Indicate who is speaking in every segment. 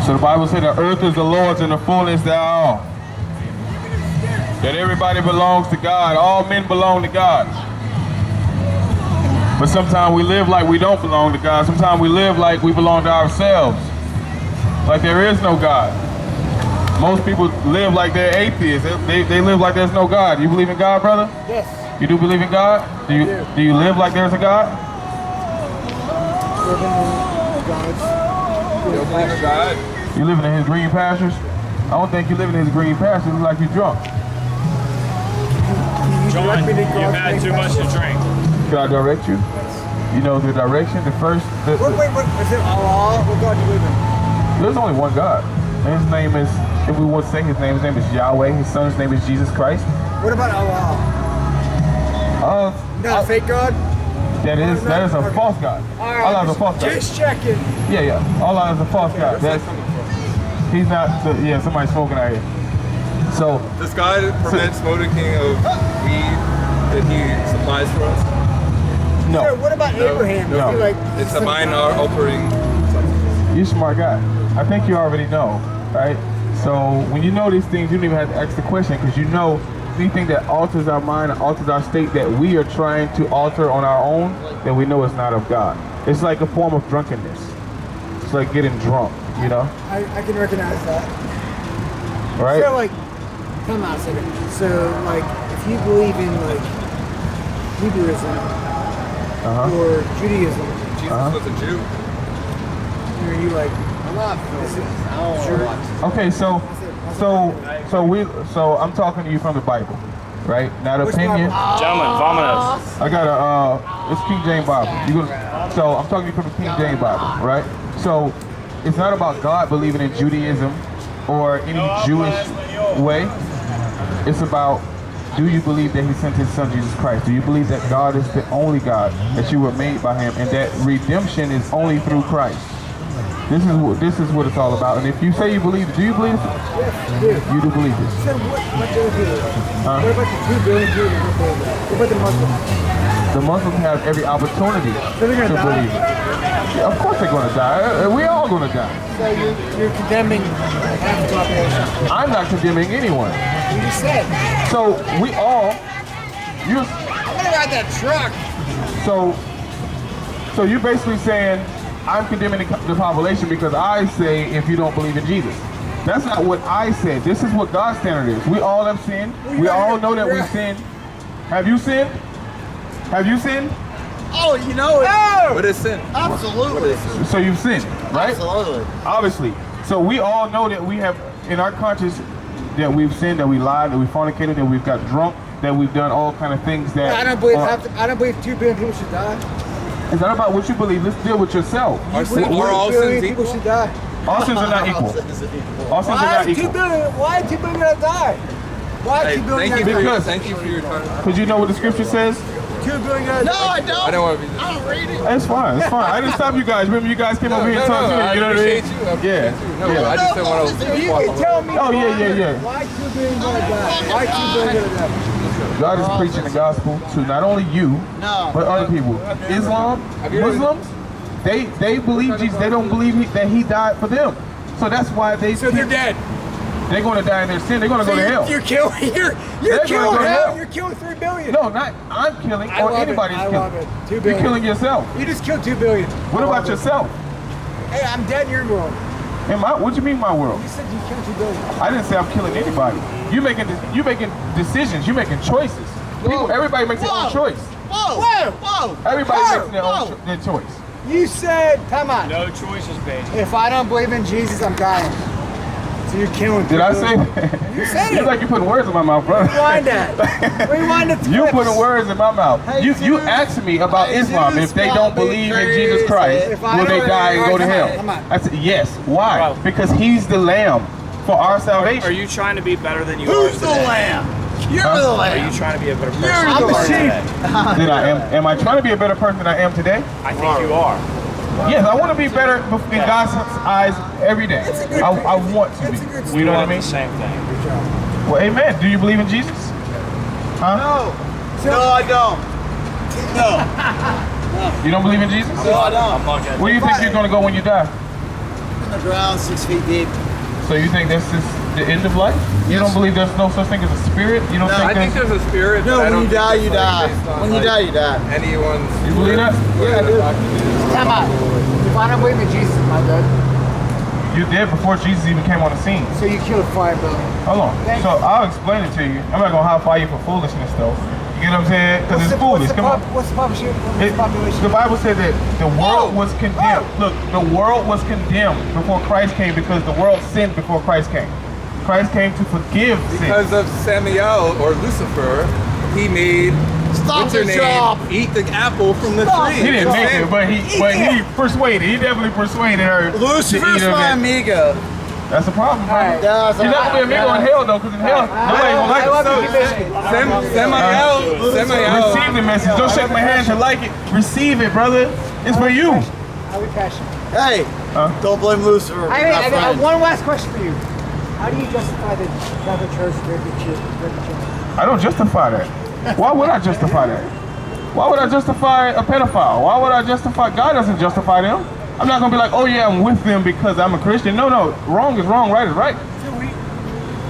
Speaker 1: So the Bible said the earth is the Lord's and the fullness thereof. That everybody belongs to God. All men belong to God. But sometimes we live like we don't belong to God. Sometimes we live like we belong to ourselves. Like there is no God. Most people live like they're atheists. They live like there's no God. You believe in God, brother?
Speaker 2: Yes.
Speaker 1: You do believe in God? Do you live like there's a God?
Speaker 3: You don't believe in God?
Speaker 1: You living in his green pastures? I don't think you living in his green pastures. You look like you're drunk.
Speaker 4: John, you've had too much to drink.
Speaker 1: Can I direct you? You know the direction, the first...
Speaker 2: Wait, is it Allah? What God do you live in?
Speaker 1: There's only one God. And his name is, if we want to say his name is Yahweh. His son's name is Jesus Christ.
Speaker 2: What about Allah? Not a fake God?
Speaker 1: That is a false God. Allah is a false God.
Speaker 2: Just checking.
Speaker 1: Yeah. Allah is a false God. He's not, somebody's smoking out here. So...
Speaker 3: Does God prevent smoking of weed that he supplies for us?
Speaker 1: No.
Speaker 2: Sir, what about Abraham?
Speaker 1: No.
Speaker 3: It's a minor offering.
Speaker 1: You're a smart guy. I think you already know, right? So when you know these things, you don't even have to ask the question because you know anything that alters our mind, alters our state that we are trying to alter on our own, then we know it's not of God. It's like a form of drunkenness. It's like getting drunk, you know?
Speaker 2: I can recognize that.
Speaker 1: Right?
Speaker 2: So like, come on a second. So like, if you believe in like Hebrewism or Judaism,
Speaker 3: Jesus was a Jew.
Speaker 2: are you like,
Speaker 1: Okay, so I'm talking to you from the Bible, right? Now the opinion.
Speaker 4: Gentlemen, vominos.
Speaker 1: I got it's King James Bible. So I'm talking to you from the King James Bible, right? So it's not about God believing in Judaism or any Jewish way. It's about, do you believe that he sent his son Jesus Christ? Do you believe that God is the only God, that you were made by him, and that redemption is only through Christ? This is what it's all about. And if you say you believe it, do you believe it?
Speaker 2: yes,
Speaker 1: You do believe it.
Speaker 2: So what about the What about the 2 billion Jews? What about the Muslims?
Speaker 1: The Muslims have every opportunity
Speaker 2: they're
Speaker 1: to
Speaker 2: gonna
Speaker 1: believe it. Yeah, of course they're going to die. We all going to die.
Speaker 2: So you're condemning half the population.
Speaker 1: I'm not condemning anyone.
Speaker 2: You just said.
Speaker 1: So we all,
Speaker 2: What about that truck?
Speaker 1: so you're basically saying I'm condemning the population because I say if you don't believe in Jesus. That's not what I said. This is what God's standard is. We all have sinned. We all know that we've sinned. Have you sinned? Have you sinned?
Speaker 5: Oh, you know it.
Speaker 3: What is sin?
Speaker 5: Absolutely.
Speaker 1: So you've sinned, right?
Speaker 5: Absolutely.
Speaker 1: Obviously. So we all know that we have in our conscience that we've sinned, that we lied, that we fornicated, that we've got drunk, that we've done all kind of things that...
Speaker 2: I don't believe 2 billion people should die.
Speaker 1: It's not about what you believe. Let's deal with yourself.
Speaker 3: Are all sins
Speaker 2: People
Speaker 3: equal?
Speaker 2: should die.
Speaker 1: All sins are not equal. All sins are
Speaker 2: Why
Speaker 1: not
Speaker 2: is 2
Speaker 1: equal.
Speaker 2: billion? Why 2 billion gonna die? Why
Speaker 3: Hey,
Speaker 2: 2 billion
Speaker 3: thank you
Speaker 2: gonna die?
Speaker 3: thank you for your time.
Speaker 1: Because you know what the scripture says?
Speaker 2: 2 billion gonna
Speaker 5: No,
Speaker 2: die.
Speaker 5: I don't.
Speaker 3: I don't want to be.
Speaker 5: I don't read it.
Speaker 1: It's fine. It's fine. I didn't stop you guys. Remember, you guys came over here and talked to me.
Speaker 3: I
Speaker 1: You know what I
Speaker 3: appreciate
Speaker 1: mean?
Speaker 3: you. I appreciate
Speaker 1: Yeah.
Speaker 3: you. No, I just didn't want to.
Speaker 2: If you can tell me
Speaker 1: Oh, yeah.
Speaker 2: why 2 billion gonna die? Why 2 billion gonna die?
Speaker 1: God is preaching the gospel to not only you,
Speaker 5: No.
Speaker 1: but other people. Islam, Muslims, they believe Jesus. They don't believe that he died for them. So that's why
Speaker 2: So they're dead.
Speaker 1: they're going to die in their sin. They're going to go to hell.
Speaker 2: You're killing. You're
Speaker 1: They're
Speaker 2: killing
Speaker 1: gonna go to
Speaker 2: hell.
Speaker 1: hell.
Speaker 2: You're killing 3 billion.
Speaker 1: No, not I'm killing
Speaker 2: I
Speaker 1: or
Speaker 2: love
Speaker 1: anybody's
Speaker 2: it. I
Speaker 1: killing.
Speaker 2: love it. 2
Speaker 1: You're
Speaker 2: billion.
Speaker 1: killing yourself.
Speaker 2: You just killed 2 billion.
Speaker 1: What about yourself?
Speaker 2: Hey, I'm dead in your world.
Speaker 1: What do you mean my world?
Speaker 2: You said you killed 2 billion.
Speaker 1: I didn't say I'm killing anybody. You making decisions. You making choices. Everybody makes their own choice.
Speaker 5: Whoa.
Speaker 1: Everybody makes their choice.
Speaker 2: You said, come on.
Speaker 4: No choices, baby.
Speaker 2: If I don't believe in Jesus, I'm dying. So you're killing.
Speaker 1: Did I say that?
Speaker 2: You said
Speaker 1: It's
Speaker 2: it.
Speaker 1: like you putting words in my mouth, brother.
Speaker 2: Rewind that. Rewind it.
Speaker 1: You putting words in my mouth. You asked me about Islam. If they don't believe in Jesus Christ, will they die and go to hell? I said yes. Why? Because he's the lamb for our salvation.
Speaker 4: Are you trying to be better than you are
Speaker 5: Who's the
Speaker 4: today?
Speaker 5: lamb? You're the
Speaker 4: Are
Speaker 5: lamb.
Speaker 4: you trying to be a better person
Speaker 5: You're
Speaker 4: than
Speaker 5: the
Speaker 4: you are
Speaker 5: sheep.
Speaker 4: today?
Speaker 1: Then I am I trying to be a better person than I am today?
Speaker 4: I think you are.
Speaker 1: Yes, I want to be better in God's eyes every day. I want to be. You know what I mean?
Speaker 4: The same thing.
Speaker 1: Well, amen. Do you believe in Jesus? Huh?
Speaker 5: No, I don't.
Speaker 1: You don't believe in Jesus?
Speaker 5: No, I don't.
Speaker 4: I'm not gonna.
Speaker 1: Where do you think you're going to go when you die?
Speaker 5: in the ground, 6 feet deep.
Speaker 1: So you think this is the end of life? You
Speaker 5: Yes.
Speaker 1: don't believe there's no such thing as a spirit? You don't
Speaker 5: No,
Speaker 3: I think
Speaker 1: there's...
Speaker 3: there's a spirit.
Speaker 5: No,
Speaker 3: but I
Speaker 5: when
Speaker 3: don't
Speaker 5: you
Speaker 3: think
Speaker 5: die,
Speaker 3: it's,
Speaker 5: you
Speaker 3: like,
Speaker 5: die.
Speaker 3: based on,
Speaker 5: When you
Speaker 3: like,
Speaker 5: die, you die.
Speaker 3: Anyone's.
Speaker 1: You believe that?
Speaker 5: Yeah, I do.
Speaker 2: Time out. If I don't believe in Jesus, am I dead?
Speaker 1: You did before Jesus even came on the scene.
Speaker 2: So you killed 5 billion.
Speaker 1: Hold on.
Speaker 2: Thank
Speaker 1: So I'll explain it to you. I'm not gonna high five you for foolishness though. You get what I'm saying? Because it's foolish. Come on.
Speaker 2: What's the population? What's the population?
Speaker 1: The Bible said that the world was condemned. Look, the world was condemned before Christ came because the world sinned before Christ came. Christ came to forgive sin.
Speaker 3: Because of Samael or Lucifer, he made
Speaker 5: Stop
Speaker 3: what's her
Speaker 5: the
Speaker 3: name
Speaker 5: job.
Speaker 3: eat the apple from the
Speaker 5: Stop
Speaker 3: tree.
Speaker 1: He didn't make it, but he persuaded. He definitely persuaded her. to
Speaker 5: Lucifer's
Speaker 1: eat of
Speaker 5: my
Speaker 1: it.
Speaker 5: amigo.
Speaker 1: That's a problem, bro.
Speaker 2: Alright.
Speaker 5: Yeah,
Speaker 1: You're not gonna be amigo in hell though, because in hell nobody gonna like
Speaker 2: I love
Speaker 1: it.
Speaker 2: you, Bishop.
Speaker 3: Samael.
Speaker 1: Receive the message. Don't shake my hand to like it. Receive it, brother. It's for you.
Speaker 2: I'll be passionate.
Speaker 5: Hey, don't blame Lucifer.
Speaker 2: I
Speaker 5: We're not
Speaker 2: got
Speaker 5: friends.
Speaker 2: one last question for you. How do you justify the Catholic Church raping children?
Speaker 1: I don't justify that. Why would I justify that? Why would I justify a pedophile? Why would I justify? God doesn't justify them. I'm not gonna be like, oh yeah, I'm with them because I'm a Christian. No, no, wrong is wrong, right is right.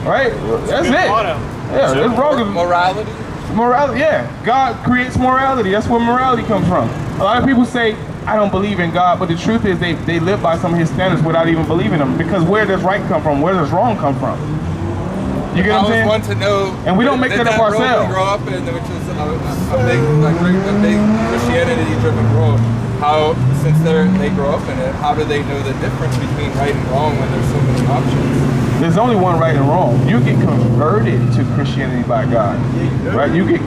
Speaker 1: Right? That's it. Yeah, it's wrong is
Speaker 3: Morality.
Speaker 1: morality. Yeah, God creates morality. That's where morality comes from. A lot of people say, I don't believe in God, but the truth is they live by some of his standards without even believing them. Because where does right come from? Where does wrong come from? You get
Speaker 3: I
Speaker 1: what I'm
Speaker 3: was
Speaker 1: saying?
Speaker 3: one to know.
Speaker 1: And we don't make that up
Speaker 3: world we
Speaker 1: ourselves.
Speaker 3: grow up in, which is a big Christianity-driven world. How, since they grow up in it, how do they know the difference between right and wrong when there's so many options?
Speaker 1: There's only one right and wrong. You get converted to Christianity by God, right? You get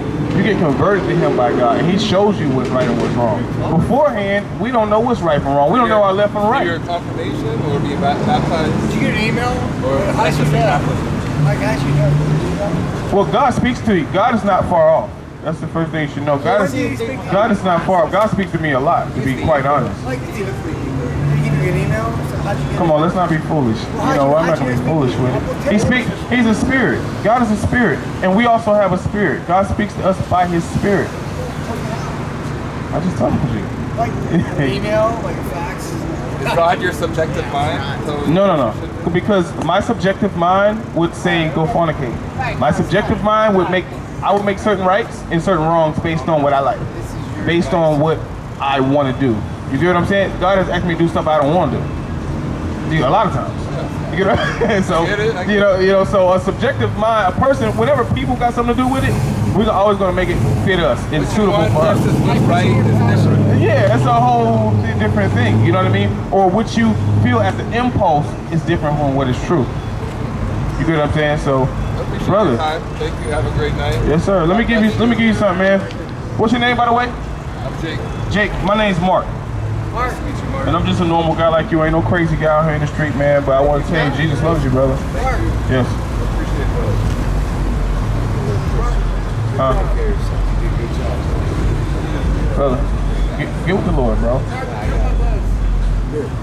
Speaker 1: converted to Him by God, and He shows you what's right and what's wrong. Beforehand, we don't know what's right from wrong. We don't know our left from right.
Speaker 3: Your confirmation or being baptized,
Speaker 2: Did you get an email?
Speaker 3: or
Speaker 2: How did you know? Like, how did you know?
Speaker 1: Well, God speaks to you. God is not far off. That's the first thing you should know. God is not far off. God speaks to me a lot, to be quite honest.
Speaker 2: Like, did you give you an email? So how'd you get
Speaker 1: Come on, let's not be foolish. You know, I'm not gonna be foolish with it. He's a spirit. God is a spirit, and we also have a spirit. God speaks to us by His Spirit. I just told you.
Speaker 2: Like, an email, like a fax?
Speaker 3: is God your subjective mind? So
Speaker 1: No. Because my subjective mind would say go fornicate. My subjective mind would I would make certain rights and certain wrongs based on what I like, based on what I want to do. You get what I'm saying? God has asked me to do stuff I don't want to do. A lot of times. You get what? So you know. So a subjective mind, a person, whenever people got something to do with it, we're always going to make it fit us and suitable
Speaker 3: What
Speaker 1: for us.
Speaker 3: versus what's right is different.
Speaker 1: Yeah, that's a whole different thing. You know what I mean? Or what you feel as an impulse is different from what is true. You get what I'm saying? So,
Speaker 3: Appreciate
Speaker 1: brother.
Speaker 3: your time. Thank you. Have a great night.
Speaker 1: Yes, sir. Let me give you something, man. What's your name, by the way?
Speaker 3: I'm Jake.
Speaker 1: Jake. My name's Mark,
Speaker 3: Nice to meet you, Mark.
Speaker 1: and I'm just a normal guy like you. Ain't no crazy guy out here in the street, man. But I want to tell you, Jesus loves you, brother. Yes.
Speaker 3: Appreciate
Speaker 1: Brother, get with the Lord, bro.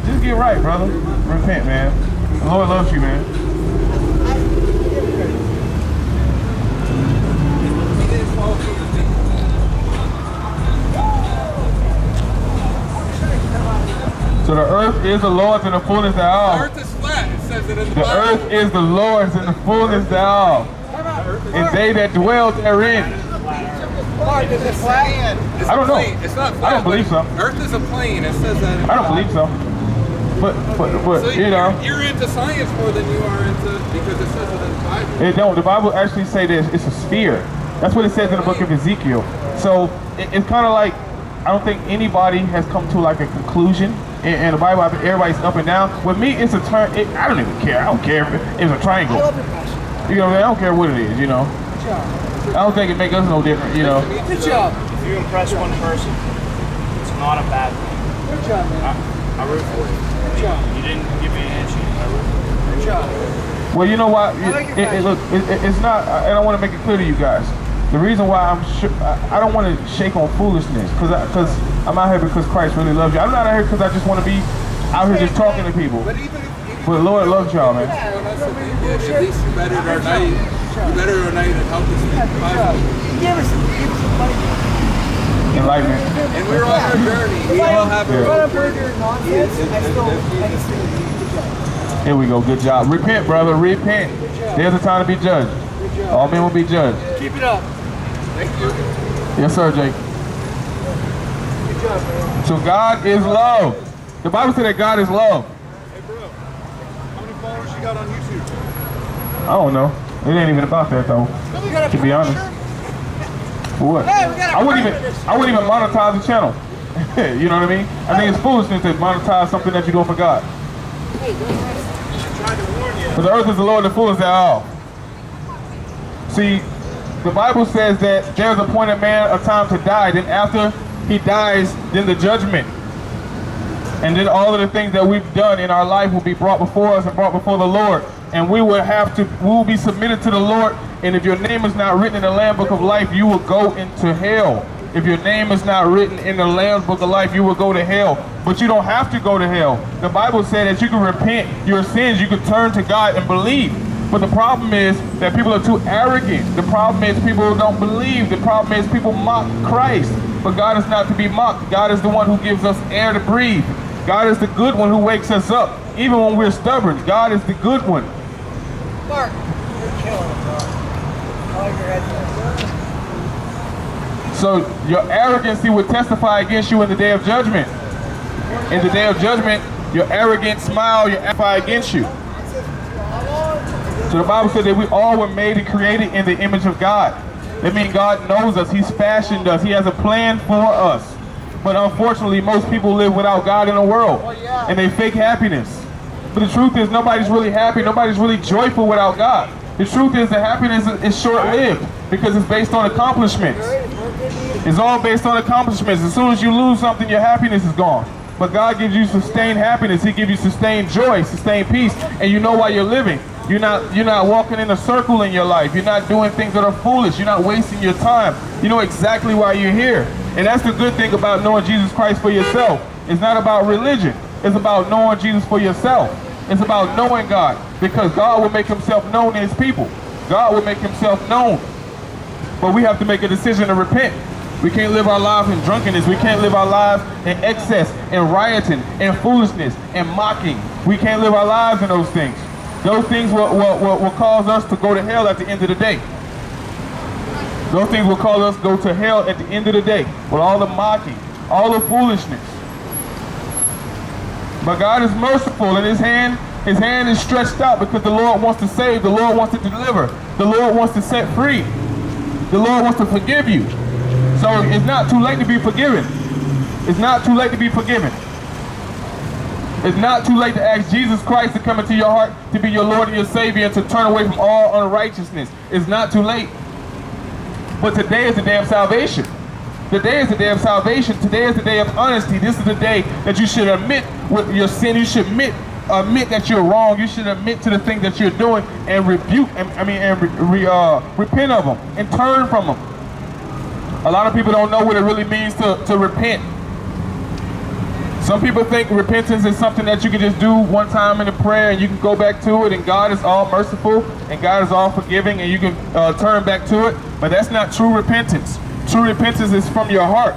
Speaker 1: Just get right, brother. Repent, man. The Lord loves you, man. So the earth is the Lord's and the fullness
Speaker 3: The
Speaker 1: thereof.
Speaker 3: earth is flat. It says it in the
Speaker 1: The
Speaker 3: Bible.
Speaker 1: earth is the Lord's and the fullness thereof, and they that dwell therein.
Speaker 2: Is it flat?
Speaker 3: It's
Speaker 1: I don't
Speaker 3: a
Speaker 1: know.
Speaker 3: plane. It's not flat.
Speaker 1: I don't believe so.
Speaker 3: Earth is a plane. It says that. In
Speaker 1: I don't believe so. But
Speaker 3: So
Speaker 1: you know,
Speaker 3: you're into science more than you are into because it says it in the Bible.
Speaker 1: it don't. The Bible actually say that it's a sphere. That's what it says in the book of Ezekiel. So it's kind of like, I don't think anybody has come to like a conclusion. In the Bible, everybody's up and down. With me, it's a turn. I don't even care. I don't care if it's a triangle.
Speaker 2: I love your passion.
Speaker 1: You know what I mean? I don't care what it is. You know,
Speaker 2: Good job.
Speaker 1: I don't think it makes us no different. You know.
Speaker 2: Good job.
Speaker 4: If you impress one person, it's not a bad thing.
Speaker 2: Good job, man.
Speaker 4: I root for you.
Speaker 2: Good job.
Speaker 4: You didn't give me a handshake. I root for you.
Speaker 2: Good job.
Speaker 1: Well, you know what?
Speaker 2: like your passion.
Speaker 1: Look, it's not. And I want to make it clear to you guys. The reason why I don't want to shake on foolishness, because I'm out here because Christ really loves you. I'm not out here because I just want to be out here just talking to people.
Speaker 3: But even if
Speaker 1: But the Lord loves y'all, man.
Speaker 3: at least you bettered our night. You bettered our night and helped us speak the
Speaker 2: Good job.
Speaker 3: Bible.
Speaker 2: Give us some money.
Speaker 1: Enlightenment.
Speaker 3: And we're on our journey. We all have
Speaker 2: If I
Speaker 3: our
Speaker 2: don't
Speaker 3: own
Speaker 2: believe
Speaker 3: journey.
Speaker 2: your nonsense, I still do. Good job.
Speaker 1: Here we go. Good job. Repent, brother. Repent. There's a time to be judged. All men will be judged.
Speaker 2: Keep it up.
Speaker 1: Yes, sir, Jake.
Speaker 2: Good job, man.
Speaker 1: So God is love. The Bible said that God is love.
Speaker 5: Hey, bro. How many followers you got on YouTube?
Speaker 1: I don't know. It ain't even about that though. To be honest. For what? I wouldn't even monetize the channel. You know what I mean? I think it's foolishness to monetize something that you're doing for God. But the earth is the Lord, the fullness thereof. See, the Bible says that there's appointed man a time to die. Then after he dies, then the judgment. And then all of the things that we've done in our life will be brought before us and brought before the Lord. And we will be submitted to the Lord. And if your name is not written in the Lamb Book of Life, you will go into hell. If your name is not written in the Lamb's Book of Life, you will go to hell. But you don't have to go to hell. The Bible said that you can repent your sins, you can turn to God and believe. But the problem is that people are too arrogant. The problem is people don't believe. The problem is people mock Christ. But God is not to be mocked. God is the one who gives us air to breathe. God is the good one who wakes us up. Even when we're stubborn, God is the good one.
Speaker 2: Mark, you're killing it, bro. I like your head.
Speaker 1: So your arrogancy would testify against you in the day of judgment. In the day of judgment, your arrogant smile will testify against you. So the Bible said that we all were made and created in the image of God. That means God knows us. He's fashioned us. He has a plan for us. But unfortunately, most people live without God in the world. And they fake happiness. But the truth is nobody's really happy. Nobody's really joyful without God. The truth is that happiness is short-lived because it's based on accomplishments. It's all based on accomplishments. As soon as you lose something, your happiness is gone. But God gives you sustained happiness. He gives you sustained joy, sustained peace, and you know why you're living. You're not walking in a circle in your life. You're not doing things that are foolish. You're not wasting your time. You know exactly why you're here. And that's the good thing about knowing Jesus Christ for yourself. It's not about religion. It's about knowing Jesus for yourself. It's about knowing God, because God will make himself known to his people. God will make himself known. But we have to make a decision to repent. We can't live our lives in drunkenness. We can't live our lives in excess, in rioting, in foolishness, in mocking. We can't live our lives in those things. Those things will cause us to go to hell at the end of the day. Those things will cause us to go to hell at the end of the day with all the mocking, all the foolishness. But God is merciful, and his hand is stretched out because the Lord wants to save. The Lord wants to deliver. The Lord wants to set free. The Lord wants to forgive you. So it's not too late to be forgiven. It's not too late to be forgiven. It's not too late to ask Jesus Christ to come into your heart, to be your Lord and your Savior, and to turn away from all unrighteousness. It's not too late. But today is the day of salvation. Today is the day of salvation. Today is the day of honesty. This is the day that you should admit with your sin. You should admit that you're wrong. You should admit to the things that you're doing and rebuke, repent of them and turn from them. A lot of people don't know what it really means to repent. Some people think repentance is something that you can just do one time in a prayer and you can go back to it, and God is all merciful and God is all forgiving and you can turn back to it. But that's not true repentance. True repentance is from your heart.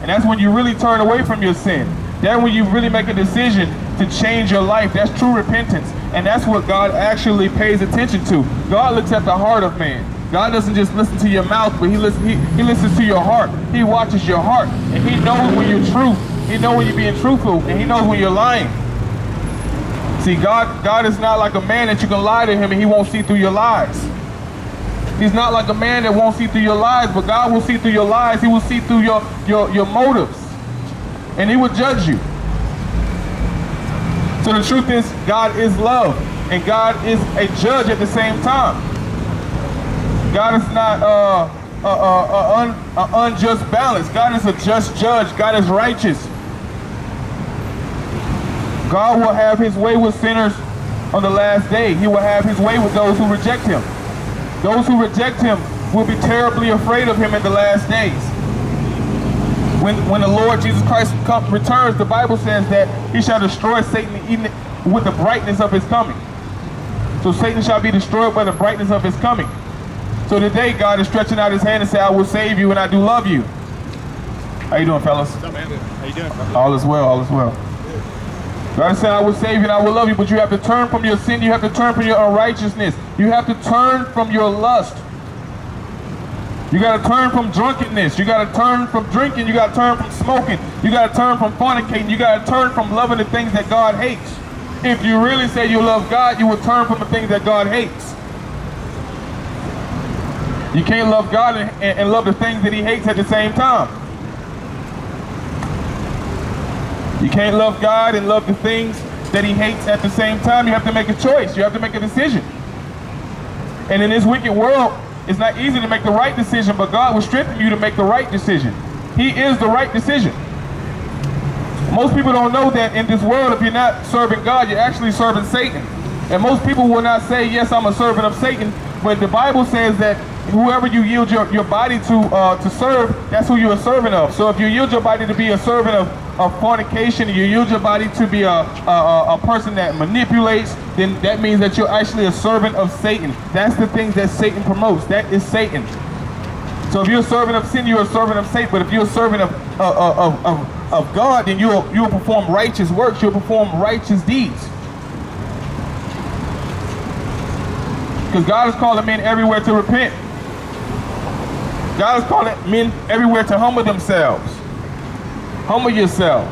Speaker 1: And that's when you really turn away from your sin. That's when you really make a decision to change your life. That's true repentance. And that's what God actually pays attention to. God looks at the heart of man. God doesn't just listen to your mouth, but he listens to your heart. He watches your heart. And he knows when you're true. He knows when you're being truthful. And he knows when you're lying. See, God is not like a man that you can lie to him and he won't see through your lies. He's not like a man that won't see through your lies, but God will see through your lies. He will see through your motives. And he will judge you. So the truth is, God is love. And God is a judge at the same time. God is not an unjust balance. God is a just judge. God is righteous. God will have his way with sinners on the last day. He will have his way with those who reject him. Those who reject him will be terribly afraid of him in the last days. When the Lord Jesus Christ returns, the Bible says that he shall destroy Satan even with the brightness of his coming. So Satan shall be destroyed by the brightness of his coming. So today God is stretching out his hand and saying, I will save you and I do love you. How you doing, fellas?
Speaker 3: What's up, man? How you doing?
Speaker 1: All is well, all is well. God is saying, I will save you and I will love you, but you have to turn from your sin. You have to turn from your unrighteousness. You have to turn from your lust. You got to turn from drunkenness. You got to turn from drinking. You got to turn from smoking. You got to turn from fornicating. You got to turn from loving the things that God hates. If you really say you love God, you will turn from the things that God hates. You can't love God and love the things that he hates at the same time. You can't love God and love the things that he hates at the same time. You have to make a choice. You have to make a decision. And in this wicked world, it's not easy to make the right decision, but God will strengthen you to make the right decision. He is the right decision. Most people don't know that in this world, if you're not serving God, you're actually serving Satan. And most people will not say, yes, I'm a servant of Satan, but the Bible says that whoever you yield your body to serve, that's who you're a servant of. So if you yield your body to be a servant of fornication, you yield your body to be a person that manipulates, then that means that you're actually a servant of Satan. That's the things that Satan promotes. That is Satan. So if you're a servant of sin, you're a servant of Satan. But if you're a servant of God, then you'll perform righteous works. You'll perform righteous deeds. Because God is calling men everywhere to repent. God is calling men everywhere to humble themselves. Humble yourself.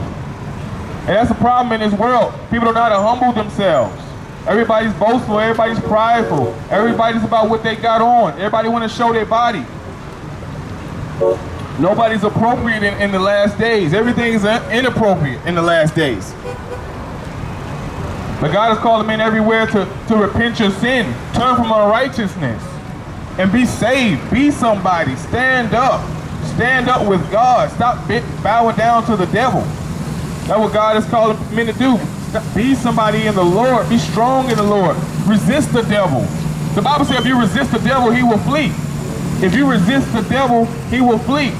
Speaker 1: And that's the problem in this world. People don't know how to humble themselves. Everybody's boastful. Everybody's prideful. Everybody's about what they got on. Everybody want to show their body. Nobody's appropriate in the last days. Everything is inappropriate in the last days. But God is calling men everywhere to repent your sin. Turn from unrighteousness. And be saved. Be somebody. Stand up. Stand up with God. Stop bowing down to the devil. That's what God is calling men to do. Be somebody in the Lord. Be strong in the Lord. Resist the devil. The Bible says if you resist the devil, he will flee. If you resist the devil, he will flee.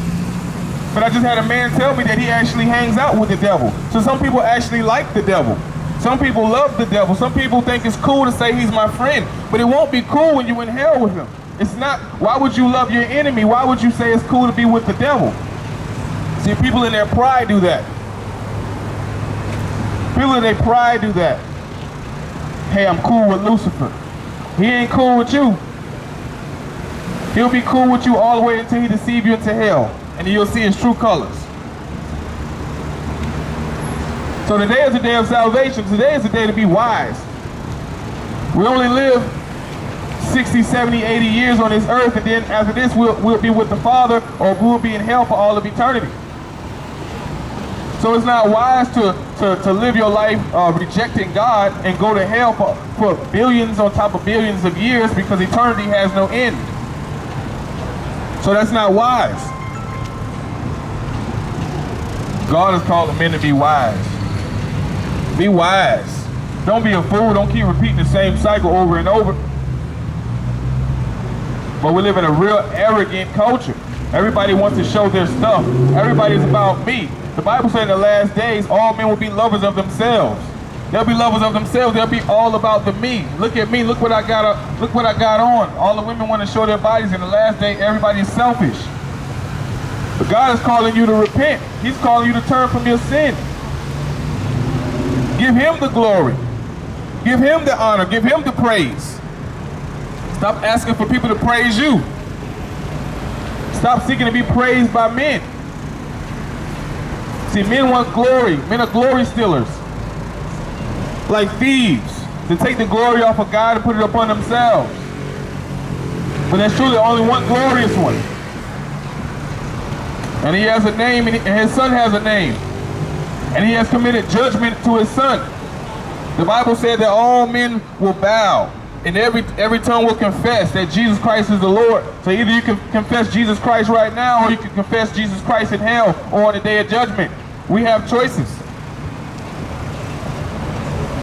Speaker 1: But I just had a man tell me that he actually hangs out with the devil. So some people actually like the devil. Some people love the devil. Some people think it's cool to say he's my friend. But it won't be cool when you're in hell with him. It's not, why would you love your enemy? Why would you say it's cool to be with the devil? See, people in their pride do that. People in their pride do that. Hey, I'm cool with Lucifer. He ain't cool with you. He'll be cool with you all the way until he deceives you into hell. And you'll see his true colors. So today is the day of salvation. Today is the day to be wise. We only live 60, 70, 80 years on this earth, and then after this we'll be with the Father, or we'll be in hell for all of eternity. So it's not wise to live your life rejecting God and go to hell for billions on top of billions of years, because eternity has no end. So that's not wise. God is calling men to be wise. Be wise. Don't be a fool. Don't keep repeating the same cycle over and over. But we live in a real arrogant culture. Everybody wants to show their stuff. Everybody's about me. The Bible says in the last days, all men will be lovers of themselves. They'll be lovers of themselves. They'll be all about the me. Look at me. Look what I got. Look what I got on. All the women want to show their bodies. In the last day, everybody's selfish. But God is calling you to repent. He's calling you to turn from your sin. Give him the glory. Give him the honor. Give him the praise. Stop asking for people to praise you. Stop seeking to be praised by men. See, men want glory. Men are glory stealers. Like thieves. To take the glory off of God and put it upon themselves. But there's truly only one glorious one. And he has a name, and his son has a name. And he has committed judgment to his son. The Bible said that all men will bow. And every tongue will confess that Jesus Christ is the Lord. So either you can confess Jesus Christ right now, or you can confess Jesus Christ in hell or on the day of judgment. We have choices.